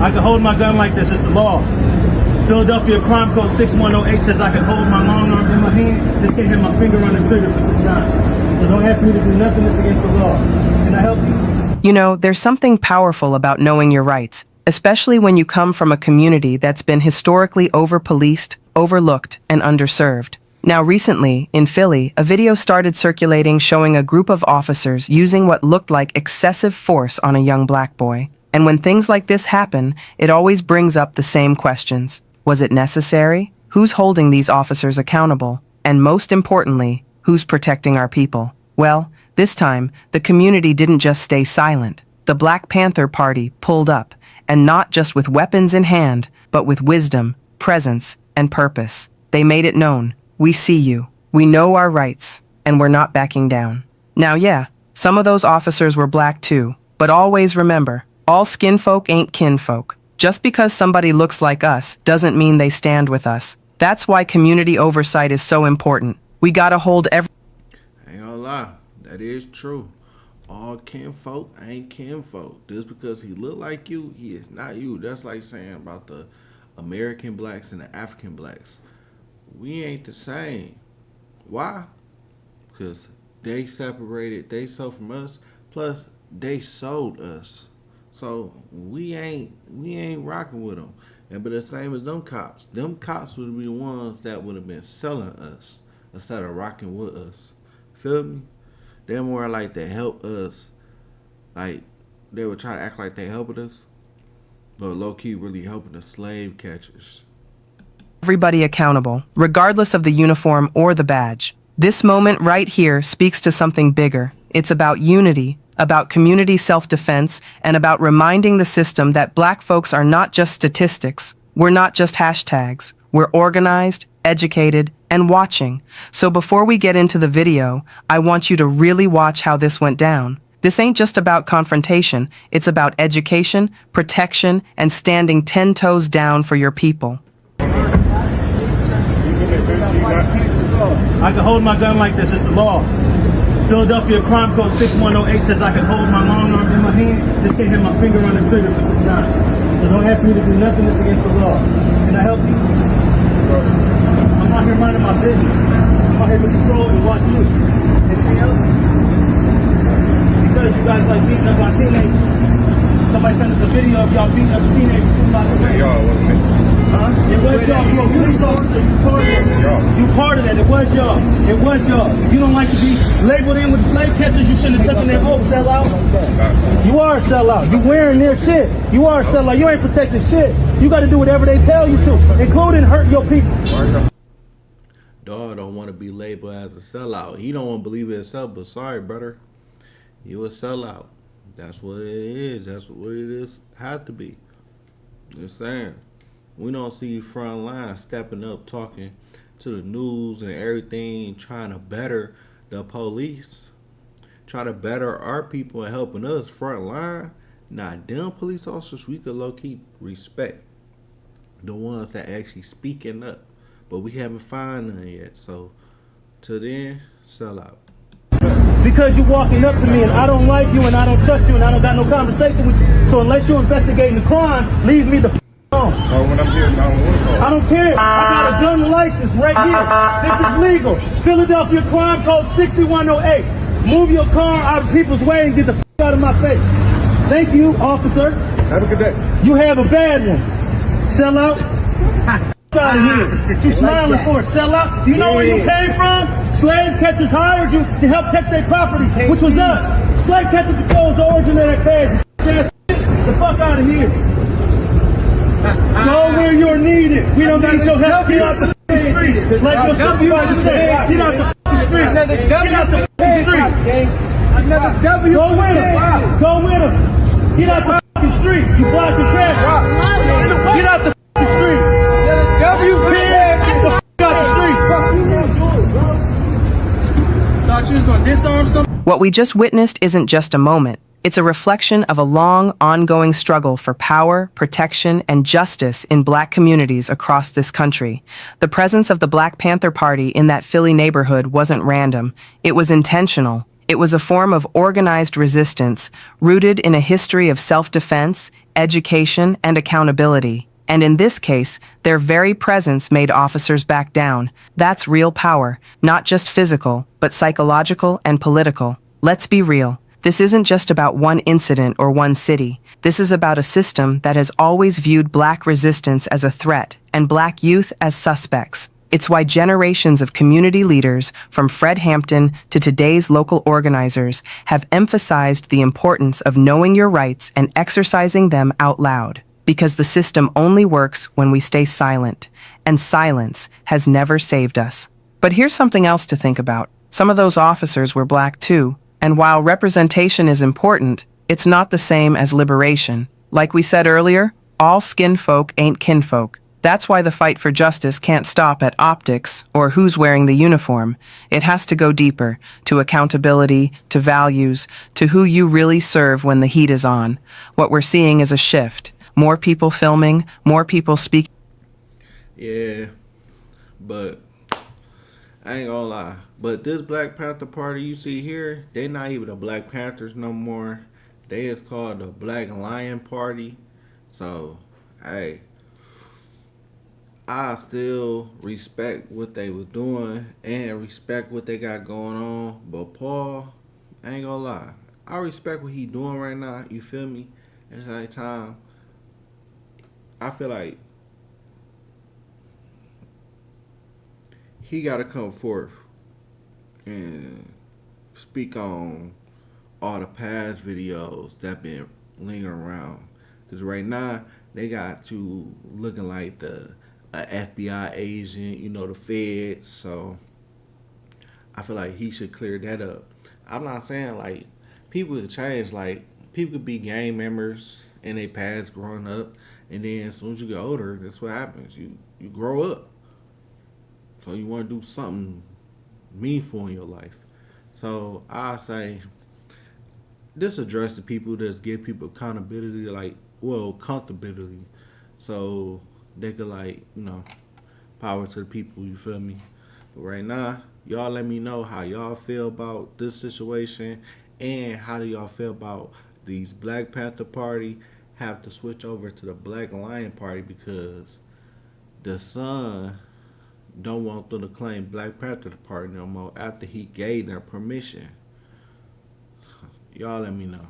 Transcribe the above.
I can hold my gun like this. It's the law. Philadelphia Crime Code 6108 says I can hold my long arm in my hand. This can't hit my finger on the trigger, which is not. So don't ask me to do nothing that's against the law. Can I help you? You know, there's something powerful about knowing your rights, especially when you come from a community that's been historically over-policed, overlooked, and underserved. Now recently, in Philly, a video started circulating showing a group of officers using what looked like excessive force on a young black boy. And when things like this happen, it always brings up the same questions. Was it necessary? Who's holding these officers accountable? And most importantly, who's protecting our people? Well, this time, the community didn't just stay silent. The Black Panther Party pulled up, and not just with weapons in hand, but with wisdom, presence, and purpose. They made it known. We see you. We know our rights, and we're not backing down. Now, yeah, some of those officers were black too, but always remember, all skin folk ain't kinfolk. Just because somebody looks like us doesn't mean they stand with us. That's why community oversight is so important. We gotta hold every... Ain't gonna lie, that is true. All kinfolk ain't kinfolk. Just because he look like you, he is not you. That's like saying about the American blacks and the African blacks. We ain't the same. Why? Because they separated they sold from us, plus they sold us. So we ain't rocking with them. And but the same as them cops would be the ones that would have been selling us instead of rocking with us. Feel me? They're more like they help us. Like they would try to act like they helping us, but low key really helping the slave catchers. Everybody accountable, regardless of the uniform or the badge. This moment right here speaks to something bigger. It's about unity, about community self-defense, and about reminding the system that black folks are not just statistics. We're not just hashtags. We're organized, educated, and watching. So before we get into the video, I want you to really watch how this went down. This ain't just about confrontation. It's about education, protection, and standing 10 toes down for your people. I can hold my gun like this. It's the law. Philadelphia Crime Code 6108 says I can hold my long arm in my hand. This can't hit my finger on the trigger, which is not. So don't ask me to do nothing that's against the law. Can I help you? I'm out here minding my business. I'm out here to control and watch you. Anything else? Because you guys like beating up our teenagers. Somebody sent us a video of y'all beating up a teenager. Y'all, wasn't it? Huh? It was y'all. You a police officer. You part of that. You part of that. It was y'all. It was y'all. If you don't like to be labeled in with the slave catchers, you shouldn't have touched their vote, sellout. You are a sellout. You wearing their shit. You are a sellout. You ain't protecting shit. You got to do whatever they tell you to, including hurt your people. Dog don't want to be labeled as a sellout. He don't want to believe it himself, but sorry, brother. You a sellout. That's what it is. That's what it is. Have to be. Just saying. We don't see you front line stepping up, talking to the news and everything, trying to better the police, try to better our people and helping us front line. Not them police officers we could low-key respect. The ones that actually speaking up. But we haven't found none yet. So, till then, sell out. Because you walking up to me and I don't like you and I don't trust you and I don't got no conversation with you. So unless you're investigating the crime, leave me the alone. Oh, when I'm here, I don't care. I got a gun license right here. This is legal. Philadelphia Crime Code 6108. Move your car out of people's way and get the out of my face. Thank you, officer. have a good day. You have a bad one. Sell out. Out of here. You smiling for a sellout? You know where you came from? Slave catchers hired you to help catch their property, which was us. Slave catcher controls the origin of that cash. The fuck out of here. Go where you're needed. We don't need your help. Get out the street. Like your supervisor said, get out the street. Get out the street. Another W. Go with him. Go with him. Get out the street. You blocking traffic. Get out the street. W. Get the out the street. Thought you was gonna disarm something? What we just witnessed isn't just a moment. It's a reflection of a long, ongoing struggle for power, protection, and justice in black communities across this country. The presence of the Black Panther Party in that Philly neighborhood wasn't random. It was intentional. It was a form of organized resistance rooted in a history of self-defense, education, and accountability. And in this case, their very presence made officers back down. That's real power, not just physical, but psychological and political. Let's be real. This isn't just about one incident or one city. This is about a system that has always viewed Black resistance as a threat and Black youth as suspects. It's why generations of community leaders, from Fred Hampton to today's local organizers, have emphasized the importance of knowing your rights and exercising them out loud. Because the system only works when we stay silent, and silence has never saved us. But here's something else to think about. Some of those officers were Black too, and while representation is important, it's not the same as liberation. Like we said earlier, all skin folk ain't kinfolk. That's why the fight for justice can't stop at optics or who's wearing the uniform. It has to go deeper, to accountability, to values, to who you really serve when the heat is on. What we're seeing is a shift. More people filming, more people speaking. Yeah, but I ain't gonna lie. But this Black Panther party you see here, they not even the Black Panthers no more. They is called the Black Lion Party. So, hey, I still respect what they was doing and respect what they got going on. But Paul, I ain't gonna lie. I respect what he doing right now. You feel me? At the same time, I feel like he got to come forth and speak on all the past videos that been lingering around. Because right now, they got you looking like the FBI agent, you know, the feds. So I feel like he should clear that up. I'm not saying like people could change. Like people could be gang members in their past growing up, and then as soon as you get older, that's what happens. You grow up. So you want to do something meaningful in your life. So I say this address the people that's give people accountability, like comfortability, so they could like power to the people. You feel me? But right now, y'all let me know how y'all feel about this situation, and how do y'all feel about these Black Panther Party have to switch over to the Black Lion Party because the son don't want them to claim Black Panther Party no more after he gave them permission. Y'all let me know.